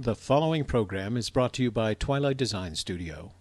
The following program is brought to you by Twilight Design Studio.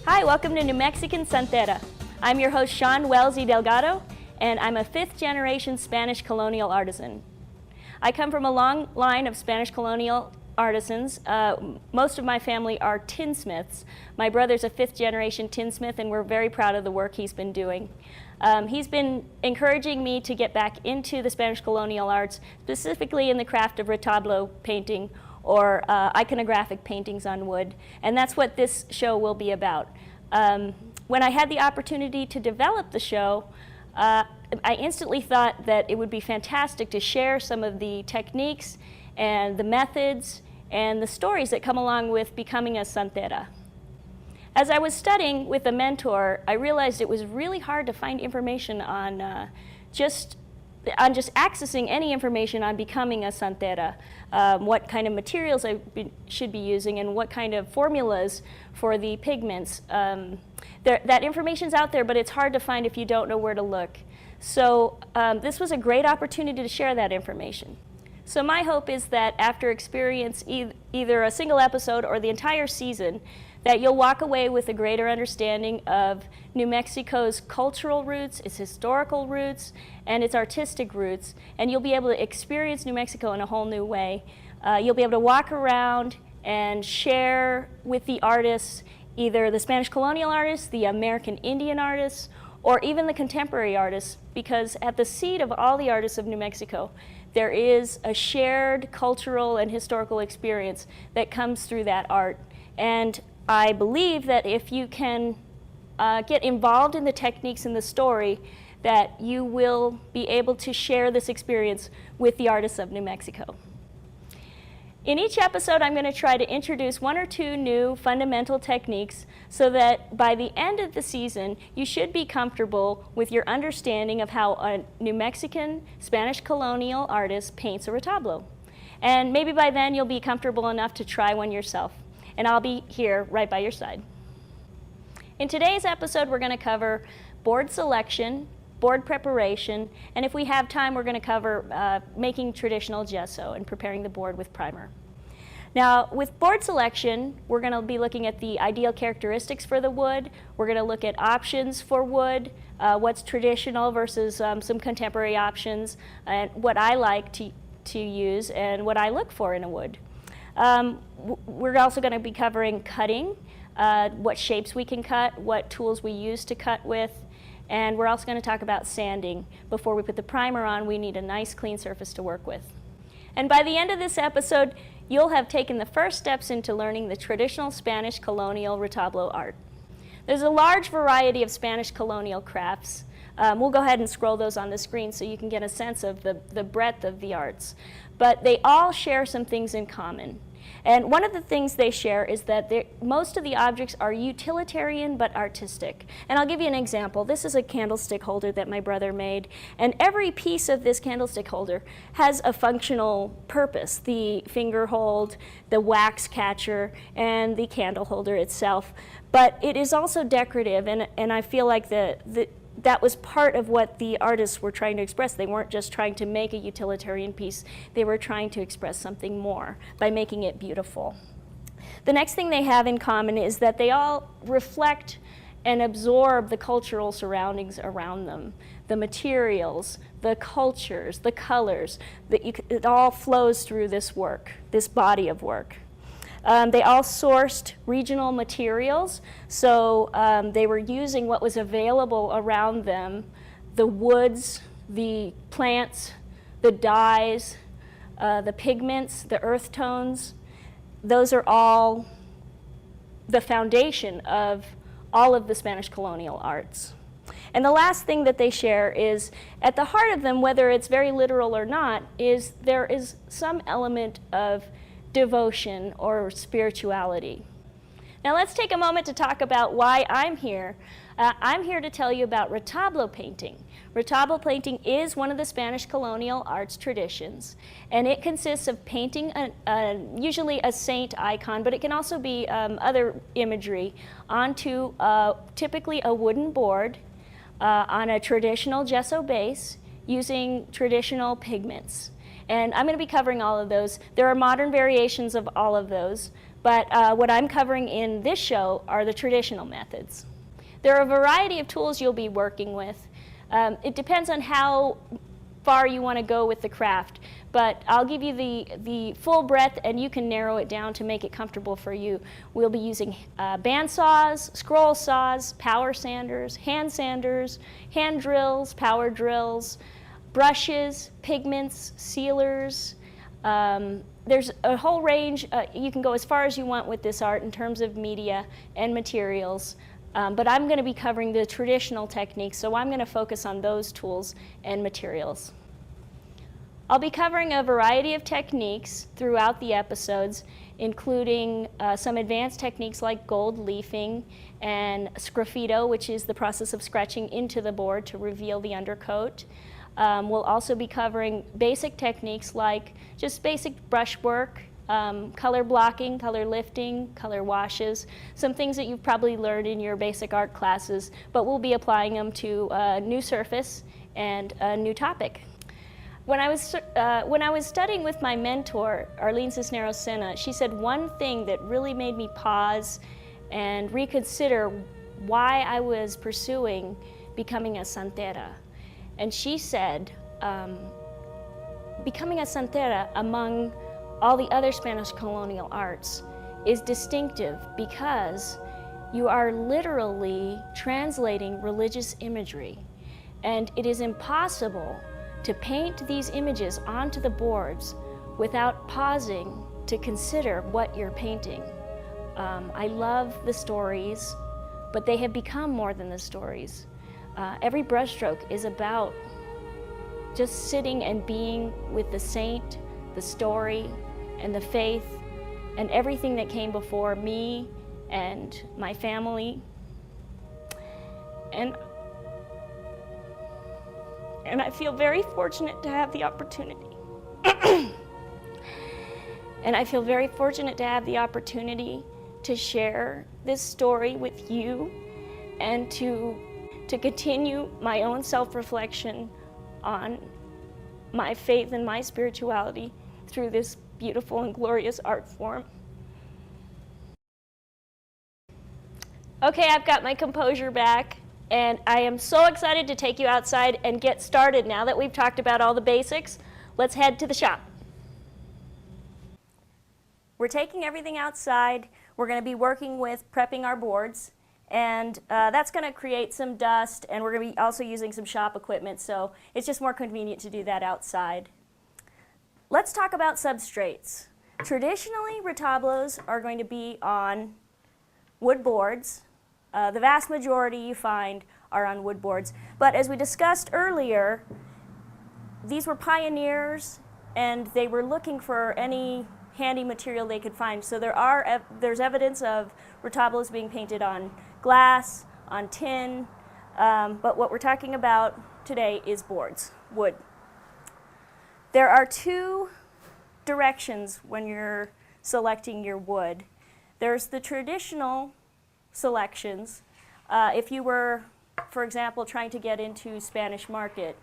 Hi, welcome to New Mexican Santera. I'm your host, Sean Wellesley Delgado, and I'm a fifth-generation Spanish colonial artisan. I come from a long line of Spanish colonial artisans. Most of my family are tinsmiths. My brother's a fifth-generation tinsmith, and we're very proud of the work he's been doing. He's been encouraging me to get back into the Spanish colonial arts, specifically in the craft of Retablo painting, or iconographic paintings on wood, and that's what this show will be about. When I had the opportunity to develop the show, I instantly thought that it would be fantastic to share some of the techniques and the methods and the stories that come along with becoming a Santera. As I was studying with a mentor, I realized it was really hard to find information on just accessing any information on becoming a Santera, what kind of materials I should be using and what kind of formulas for the pigments. That information's out there, but it's hard to find if you don't know where to look. So this was a great opportunity to share that information. So my hope is that after experience either a single episode or the entire season, that you'll walk away with a greater understanding of New Mexico's cultural roots, its historical roots, and its artistic roots, and you'll be able to experience New Mexico in a whole new way. You'll be able to walk around and share with the artists, either the Spanish colonial artists, the American Indian artists, or even the contemporary artists, because at the seat of all the artists of New Mexico, there is a shared cultural and historical experience that comes through that art. And I believe that if you can get involved in the techniques in the story, that you will be able to share this experience with the artists of New Mexico. In each episode, I'm going to try to introduce one or two new fundamental techniques so that by the end of the season, you should be comfortable with your understanding of how a New Mexican Spanish colonial artist paints a retablo. And maybe by then, you'll be comfortable enough to try one yourself. And I'll be here right by your side. In today's episode, we're going to cover board selection, board preparation, and if we have time, we're going to cover making traditional gesso and preparing the board with primer. Now, with board selection, we're going to be looking at the ideal characteristics for the wood. We're going to look at options for wood, what's traditional versus some contemporary options, and what I like to use and what I look for in a wood. We're also going to be covering cutting, what shapes we can cut, what tools we use to cut with, and we're also going to talk about sanding. Before we put the primer on, we need a nice clean surface to work with. And by the end of this episode, you'll have taken the first steps into learning the traditional Spanish colonial retablo art. There's a large variety of Spanish colonial crafts. We'll go ahead and scroll those on the screen so you can get a sense of the breadth of the arts. But they all share some things in common. And one of the things they share is that most of the objects are utilitarian but artistic. And I'll give you an example. This is a candlestick holder that my brother made. And every piece of this candlestick holder has a functional purpose. The finger hold, the wax catcher, and the candle holder itself. But it is also decorative, and I feel like that was part of what the artists were trying to express. They weren't just trying to make a utilitarian piece. They were trying to express something more by making it beautiful. The next thing they have in common is that they all reflect and absorb the cultural surroundings around them, the materials, the cultures, the colors. It all flows through this work, this body of work. They all sourced regional materials, so they were using what was available around them, the woods, the plants, the dyes, the pigments, the earth tones. Those are all the foundation of all of the Spanish colonial arts. And the last thing that they share is, at the heart of them, whether it's very literal or not, is there is some element of devotion or spirituality. Now let's take a moment to talk about why I'm here. I'm here to tell you about retablo painting. Retablo painting is one of the Spanish colonial arts traditions, and it consists of painting usually a saint icon, but it can also be other imagery, onto typically a wooden board on a traditional gesso base using traditional pigments. And I'm going to be covering all of those. There are modern variations of all of those, but what I'm covering in this show are the traditional methods. There are a variety of tools you'll be working with. It depends on how far you want to go with the craft, but I'll give you the full breadth and you can narrow it down to make it comfortable for you. We'll be using band saws, scroll saws, power sanders, hand drills, power drills, brushes, pigments, sealers. There's a whole range. You can go as far as you want with this art in terms of media and materials. But I'm going to be covering the traditional techniques, so I'm going to focus on those tools and materials. I'll be covering a variety of techniques throughout the episodes, including some advanced techniques like gold leafing and sgraffito, which is the process of scratching into the board to reveal the undercoat. We'll also be covering basic techniques like just basic brushwork, color blocking, color lifting, color washes, some things that you've probably learned in your basic art classes, but we'll be applying them to a new surface and a new topic. When I was studying with my mentor, Arlene Cisneros Sena, she said one thing that really made me pause and reconsider why I was pursuing becoming a Santera. And she said, becoming a Santera among all the other Spanish colonial arts is distinctive because you are literally translating religious imagery. And it is impossible to paint these images onto the boards without pausing to consider what you're painting. I love the stories, but they have become more than the stories. Every brushstroke is about just sitting and being with the saint, the story, and the faith, and everything that came before me and my family. And I feel very fortunate to have the opportunity. And I feel very fortunate to have the opportunity to share this story with you and to continue my own self-reflection on my faith and my spirituality through this beautiful and glorious art form. Okay, I've got my composure back, and I am so excited to take you outside and get started. Now that we've talked about all the basics, let's head to the shop. We're taking everything outside. We're going to be working with prepping our boards, and that's going to create some dust, and we're going to be also using some shop equipment, so it's just more convenient to do that outside. Let's talk about substrates. Traditionally, retablos are going to be on wood boards. The vast majority you find are on wood boards. But as we discussed earlier, these were pioneers and they were looking for any handy material they could find. So there's evidence of retablos being painted on glass, on tin, but what we're talking about today is boards, wood. There are two directions when you're selecting your wood. There's the traditional selections. If you were, for example, trying to get into Spanish market,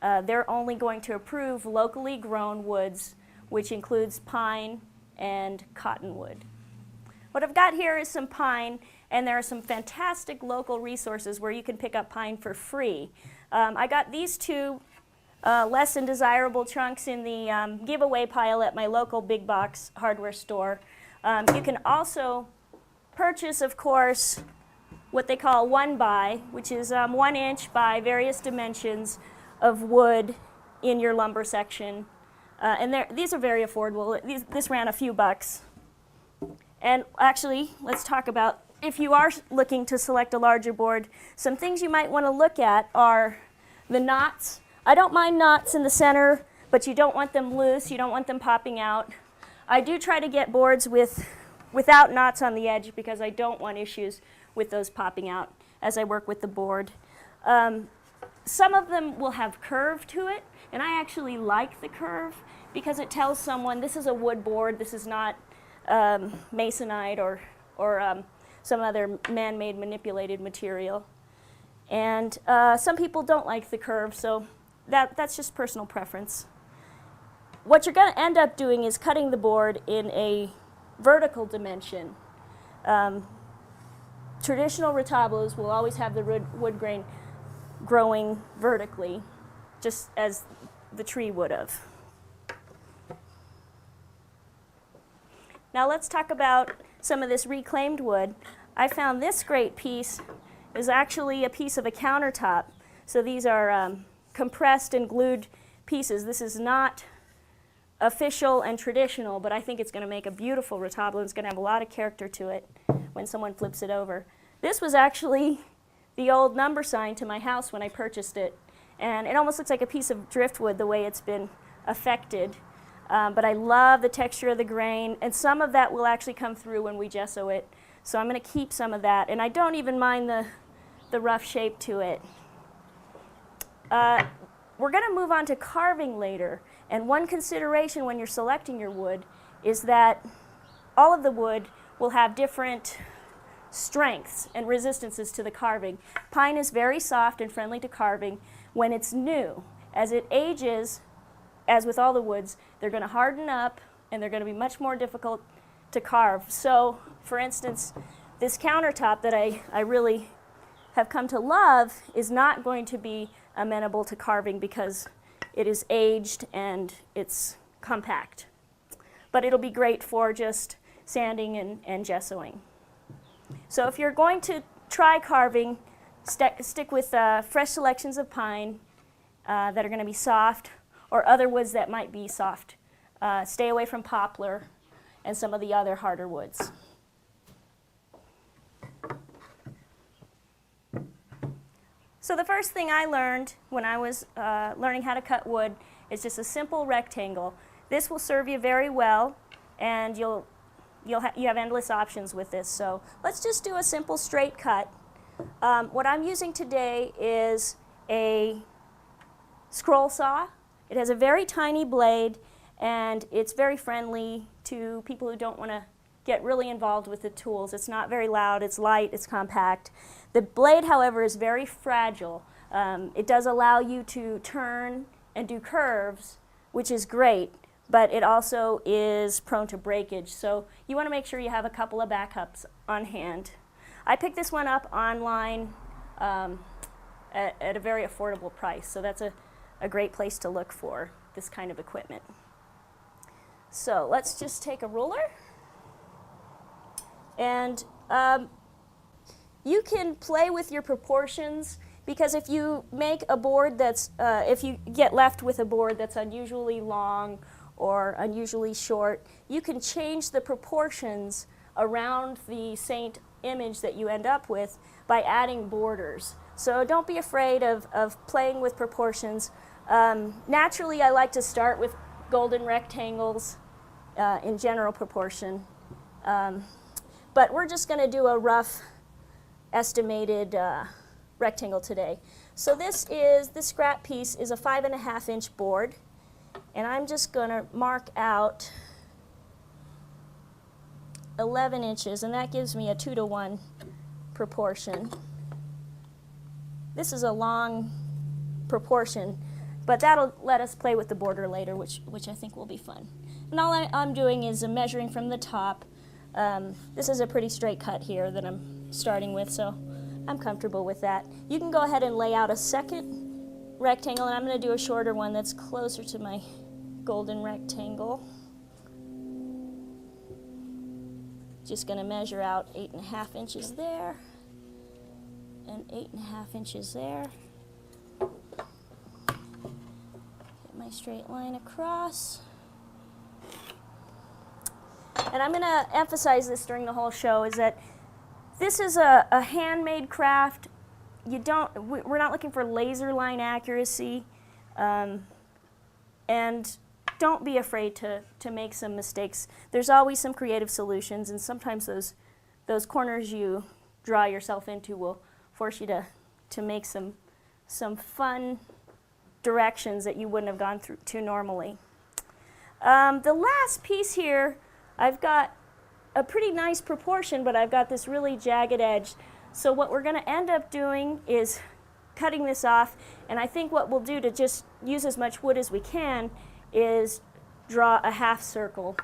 they're only going to approve locally grown woods, which includes pine and cottonwood. What I've got here is some pine, and there are some fantastic local resources where you can pick up pine for free. I got these two less than desirable trunks in the giveaway pile at my local big box hardware store. You can also purchase, of course, what they call 1x, which is 1 inch by various dimensions of wood in your lumber section. And these are very affordable. This ran a few bucks. And actually, let's talk about, if you are looking to select a larger board, some things you might want to look at are the knots. I don't mind knots in the center, but you don't want them loose. You don't want them popping out. I do try to get boards without knots on the edge because I don't want issues with those popping out as I work with the board. Some of them will have curve to it, and I actually like the curve because it tells someone this is a wood board, this is not masonite or some other man-made manipulated material. And some people don't like the curve, so that's just personal preference. What you're going to end up doing is cutting the board in a vertical dimension. Traditional retablos will always have the wood grain growing vertically, just as the tree would have. Now let's talk about some of this reclaimed wood. I found this great piece is actually a piece of a countertop. So these are compressed and glued pieces. This is not official and traditional, but I think it's going to make a beautiful retablo. It's going to have a lot of character to it when someone flips it over. This was actually the old number sign to my house when I purchased it. And it almost looks like a piece of driftwood the way it's been affected. But I love the texture of the grain, and some of that will actually come through when we gesso it. So I'm going to keep some of that, and I don't even mind the rough shape to it. We're going to move on to carving later, and one consideration when you're selecting your wood is that all of the wood will have different strengths and resistances to the carving. Pine is very soft and friendly to carving when it's new. As it ages, as with all the woods, they're going to harden up and they're going to be much more difficult to carve. So, for instance, this countertop that I really have come to love is not going to be amenable to carving because it is aged and it's compact. But it'll be great for just sanding and gessoing. So if you're going to try carving, stick with fresh selections of pine that are going to be soft, or other woods that might be soft. Stay away from poplar and some of the other harder woods. So the first thing I learned when I was learning how to cut wood is just a simple rectangle. This will serve you very well, and you have endless options with this. So let's just do a simple straight cut. What I'm using today is a scroll saw. It has a very tiny blade, and it's very friendly to people who don't want to get really involved with the tools. It's not very loud, it's light, it's compact. The blade, however, is very fragile. It does allow you to turn and do curves, which is great, but it also is prone to breakage. So you want to make sure you have a couple of backups on hand. I picked this one up online at a very affordable price, so that's a great place to look for this kind of equipment. So let's just take a ruler, and you can play with your proportions, because if you make a board that's, if you get left with a board that's unusually long or unusually short, you can change the proportions around the saint image that you end up with by adding borders. So don't be afraid of playing with proportions. Naturally, I like to start with golden rectangles in general proportion, but we're just going to do a rough estimated rectangle today. So this scrap piece is a 5.5-inch board, and I'm just going to mark out 11 inches, and that gives me a 2-to-1 proportion. This is a long proportion, but that'll let us play with the border later, which I think will be fun. And all I'm doing is measuring from the top. This is a pretty straight cut here that I'm starting with, so I'm comfortable with that. You can go ahead and lay out a second rectangle, and I'm going to do a shorter one that's closer to my golden rectangle. Just going to measure out 8.5 inches there and 8.5 inches there. Get my straight line across. And I'm going to emphasize this during the whole show, is that this is a handmade craft. We're not looking for laser line accuracy. And don't be afraid to make some mistakes. There's always some creative solutions, and sometimes those corners you draw yourself into will force you to make some fun directions that you wouldn't have gone through to normally. The last piece here, I've got a pretty nice proportion, but I've got this really jagged edge. So what we're going to end up doing is cutting this off, and I think what we'll do to just use as much wood as we can is draw a half circle.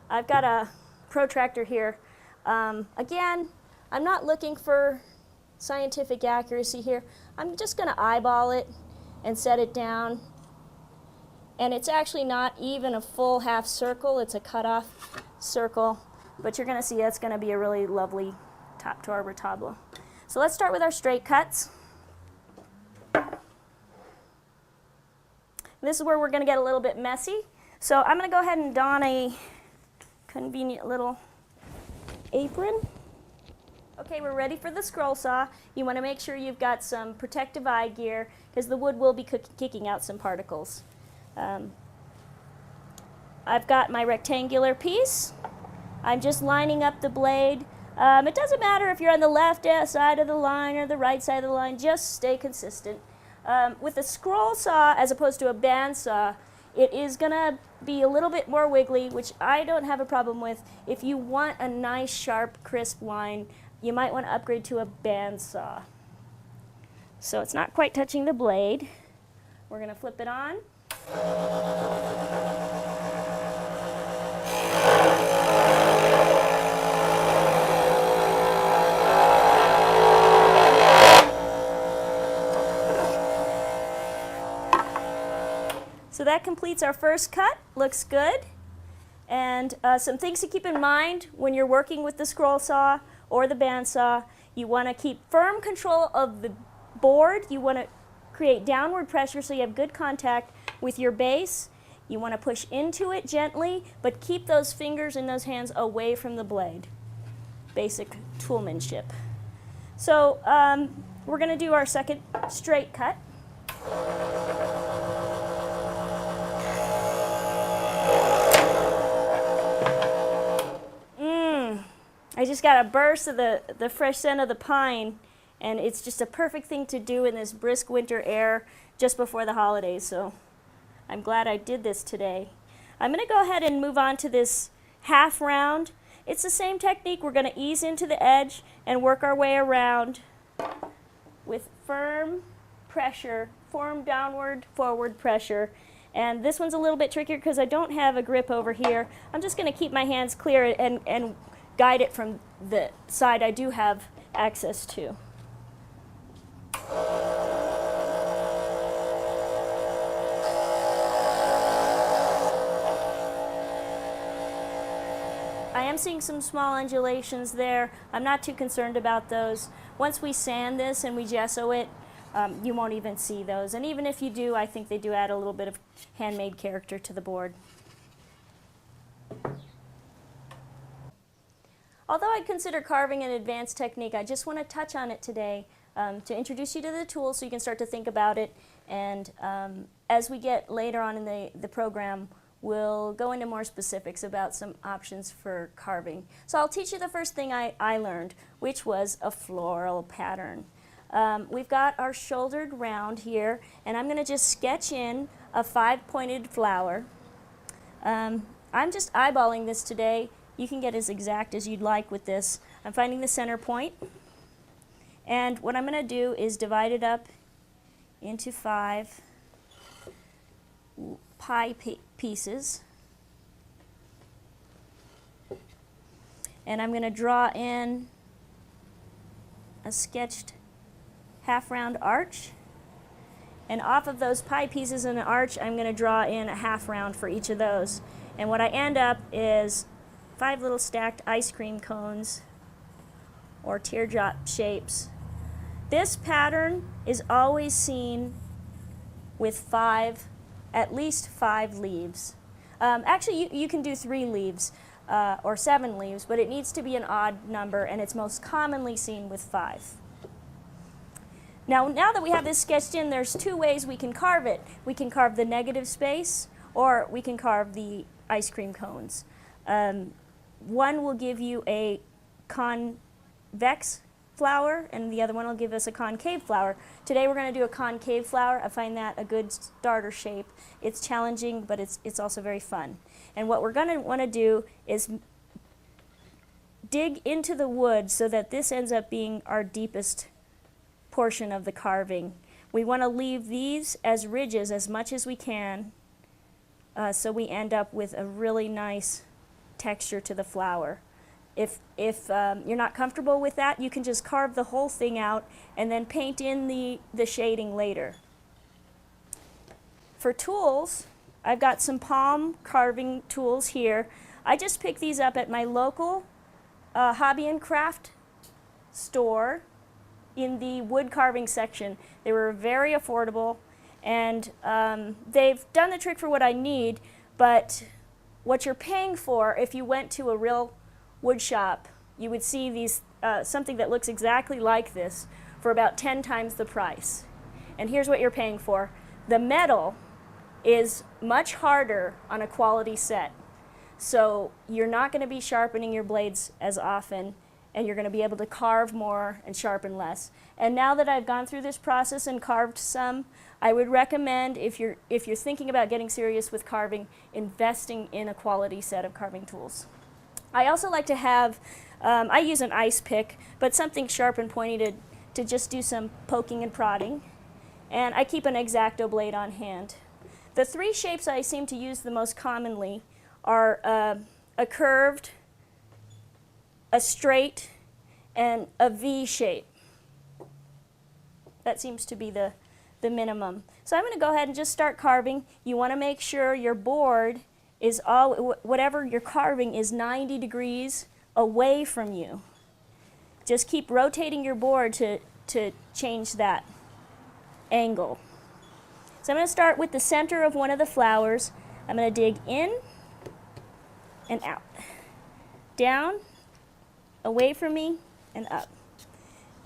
I've got a protractor here. Again, I'm not looking for scientific accuracy here. I'm just going to eyeball it and set it down. And it's actually not even a full half circle, it's a cut-off circle, but you're going to see that's going to be a really lovely top to our retablo. So let's start with our straight cuts. This is where we're going to get a little bit messy. So I'm going to go ahead and don a convenient little apron. Okay, we're ready for the scroll saw. You want to make sure you've got some protective eye gear because the wood will be kicking out some particles. I've got my rectangular piece. I'm just lining up the blade. It doesn't matter if you're on the left side of the line or the right side of the line, just stay consistent. With a scroll saw as opposed to a band saw, it is going to be a little bit more wiggly, which I don't have a problem with. If you want a nice, sharp, crisp line, you might want to upgrade to a band saw. So it's not quite touching the blade. We're going to flip it on. So that completes our first cut. Looks good. And some things to keep in mind when you're working with the scroll saw or the band saw. You want to keep firm control of the board. You want to create downward pressure so you have good contact with your base. You want to push into it gently, but keep those fingers and those hands away from the blade. Basic toolmanship. So we're going to do our second straight cut. I just got a burst of the fresh scent of the pine, and it's just a perfect thing to do in this brisk winter air just before the holidays, so I'm glad I did this today. I'm going to go ahead and move on to this half round. It's the same technique. We're going to ease into the edge and work our way around with firm pressure, firm downward, forward pressure. And this one's a little bit trickier because I don't have a grip over here. I'm just going to keep my hands clear and guide it from the side I do have access to. I am seeing some small undulations there. I'm not too concerned about those. Once we sand this and we gesso it, you won't even see those. And even if you do, I think they do add a little bit of handmade character to the board. Although I'd consider carving an advanced technique, I just want to touch on it today to introduce you to the tool so you can start to think about it. And as we get later on in the program, we'll go into more specifics about some options for carving. So I'll teach you the first thing I learned, which was a floral pattern. We've got our shouldered round here, and I'm going to just sketch in a 5-pointed flower. I'm just eyeballing this today. You can get as exact as you'd like with this. I'm finding the center point, and what I'm going to do is divide it up into 5 pie pieces, and I'm going to draw in a sketched half-round arch, and off of those pie pieces in the arch I'm going to draw in a half-round for each of those, and what I end up is 5 little stacked ice cream cones or teardrop shapes. This pattern is always seen with at least 5 leaves. Actually, you can do 3 leaves or 7 leaves, but it needs to be an odd number, and it's most commonly seen with 5. Now that we have this sketched in, there's 2 ways we can carve it. We can carve the negative space, or we can carve the ice cream cones. One will give you a convex flower, and the other one will give us a concave flower. Today we're going to do a concave flower. I find that a good starter shape. It's challenging, but it's also very fun. And what we're going to want to do is dig into the wood so that this ends up being our deepest portion of the carving. We want to leave these as ridges as much as we can, so we end up with a really nice texture to the flower. If you're not comfortable with that, you can just carve the whole thing out and then paint in the shading later. For tools, I've got some palm carving tools here. I just picked these up at my local hobby and craft store in the wood carving section. They were very affordable, and they've done the trick for what I need, but what you're paying for, if you went to a real wood shop, you would see these something that looks exactly like this for about 10 times the price. And here's what you're paying for. The metal is much harder on a quality set, so you're not going to be sharpening your blades as often, and you're going to be able to carve more and sharpen less. And now that I've gone through this process and carved some, I would recommend, if you're thinking about getting serious with carving, investing in a quality set of carving tools. I also like to have, I use an ice pick, but something sharp and pointy to just do some poking and prodding. And I keep an X-Acto blade on hand. The three shapes I seem to use the most commonly are a curved, a straight, and a V shape. That seems to be the minimum. So I'm going to go ahead and just start carving. You want to make sure your board is whatever you're carving is 90 degrees away from you. Just keep rotating your board to change that angle. So I'm going to start with the center of one of the flowers. I'm going to dig in and out, down, away from me, and up.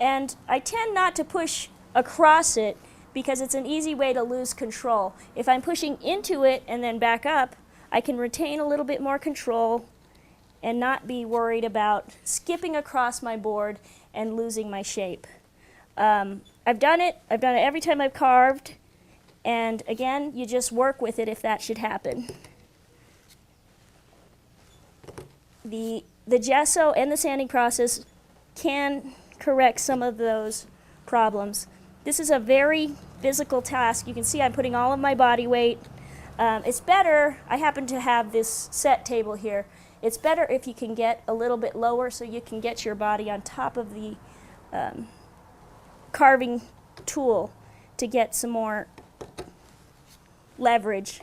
And I tend not to push across it because it's an easy way to lose control. If I'm pushing into it and then back up, I can retain a little bit more control and not be worried about skipping across my board and losing my shape. I've done it every time I've carved, and again, you just work with it if that should happen. The gesso and the sanding process can correct some of those problems. This is a very physical task. You can see I'm putting all of my body weight. It's better, I happen to have this set table here. It's better if you can get a little bit lower so you can get your body on top of the carving tool to get some more leverage.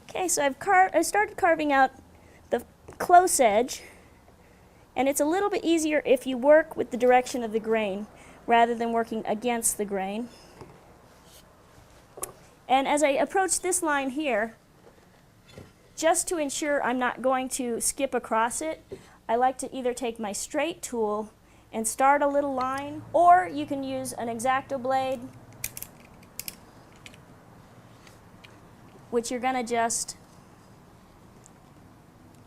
Okay, so I started carving out the close edge, and it's a little bit easier if you work with the direction of the grain rather than working against the grain. And as I approach this line here, just to ensure I'm not going to skip across it, I like to either take my straight tool and start a little line, or you can use an X-Acto blade, which you're going to just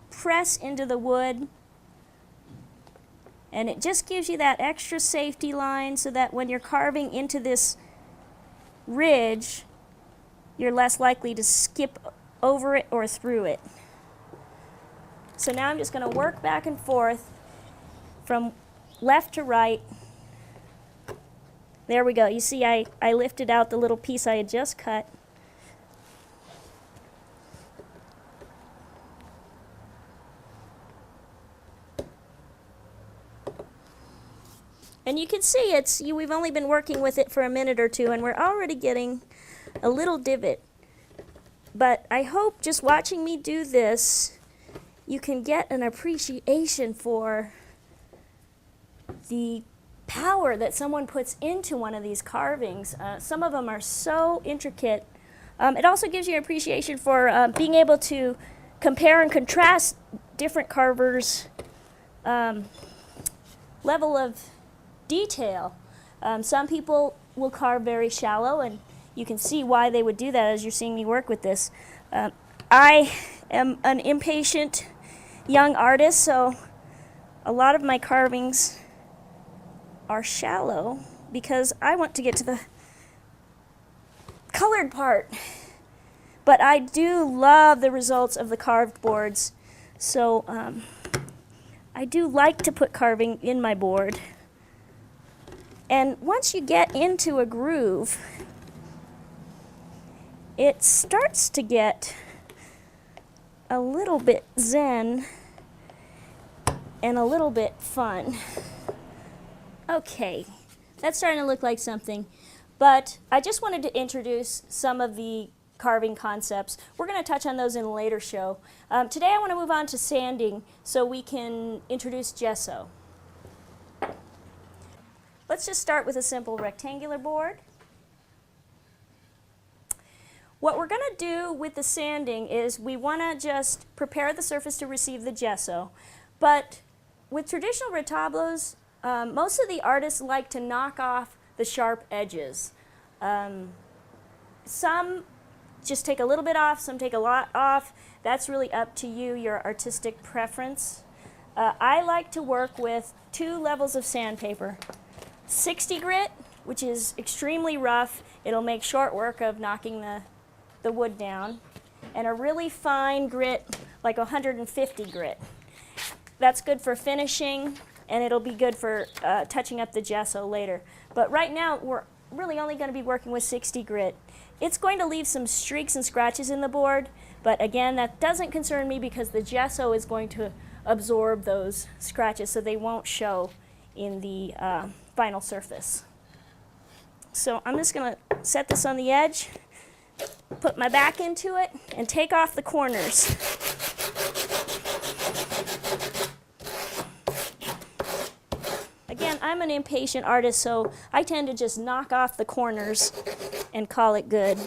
press into the wood, and it just gives you that extra safety line so that when you're carving into this ridge, you're less likely to skip over it or through it. So now I'm just going to work back and forth from left to right. There we go. You see I lifted out the little piece I had just cut. And you can see we've only been working with it for a minute or two, and we're already getting a little divot. But I hope just watching me do this, you can get an appreciation for the power that someone puts into one of these carvings. Some of them are so intricate. It also gives you an appreciation for being able to compare and contrast different carvers' level of detail. Some people will carve very shallow, and you can see why they would do that as you're seeing me work with this. I am an impatient young artist, so a lot of my carvings are shallow because I want to get to the colored part. But I do love the results of the carved boards, so I do like to put carving in my board. And once you get into a groove, it starts to get a little bit zen and a little bit fun. Okay, that's starting to look like something, but I just wanted to introduce some of the carving concepts. We're going to touch on those in a later show. Today I want to move on to sanding so we can introduce gesso. Let's just start with a simple rectangular board. What we're going to do with the sanding is we want to just prepare the surface to receive the gesso. But with traditional retablos, most of the artists like to knock off the sharp edges. Some just take a little bit off, some take a lot off. That's really up to you, your artistic preference. I like to work with 2 levels of sandpaper. 60 grit, which is extremely rough. It'll make short work of knocking the wood down. And a really fine grit, like 150 grit. That's good for finishing, and it'll be good for touching up the gesso later. But right now, we're really only going to be working with 60 grit. It's going to leave some streaks and scratches in the board, but again, that doesn't concern me because the gesso is going to absorb those scratches so they won't show in the final surface. So I'm just going to set this on the edge, put my back into it, and take off the corners. Again, I'm an impatient artist, so I tend to just knock off the corners and call it good.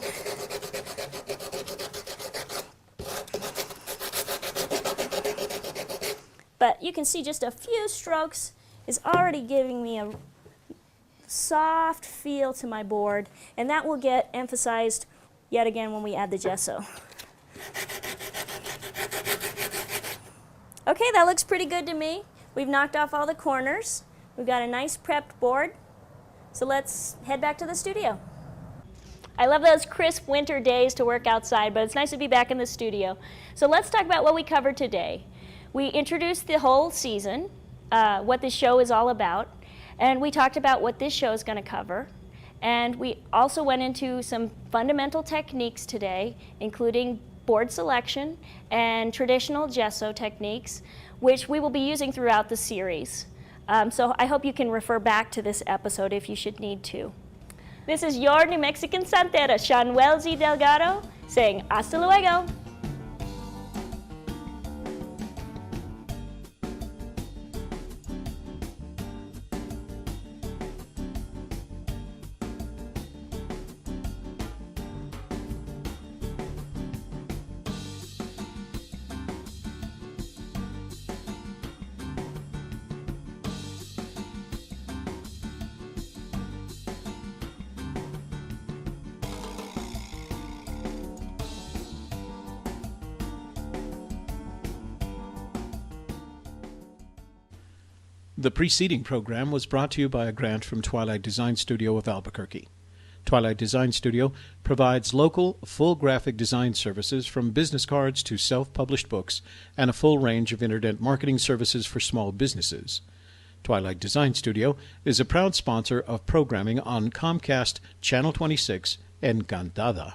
But you can see just a few strokes is already giving me a soft feel to my board, and that will get emphasized yet again when we add the gesso. Okay, that looks pretty good to me. We've knocked off all the corners. We've got a nice prepped board. So let's head back to the studio. I love those crisp winter days to work outside, but it's nice to be back in the studio. So let's talk about what we covered today. We introduced the whole season, what this show is all about, and we talked about what this show is going to cover. And we also went into some fundamental techniques today, including board selection and traditional gesso techniques, which we will be using throughout the series. So I hope you can refer back to this episode if you should need to. This is your New Mexican Santera, Shanuel Delgado, saying hasta luego. The preceding program was brought to you by a grant from Twilight Design Studio of Albuquerque. Twilight Design Studio provides local, full graphic design services from business cards to self-published books and a full range of internet marketing services for small businesses. Twilight Design Studio is a proud sponsor of programming on Comcast Channel 26 Encantada.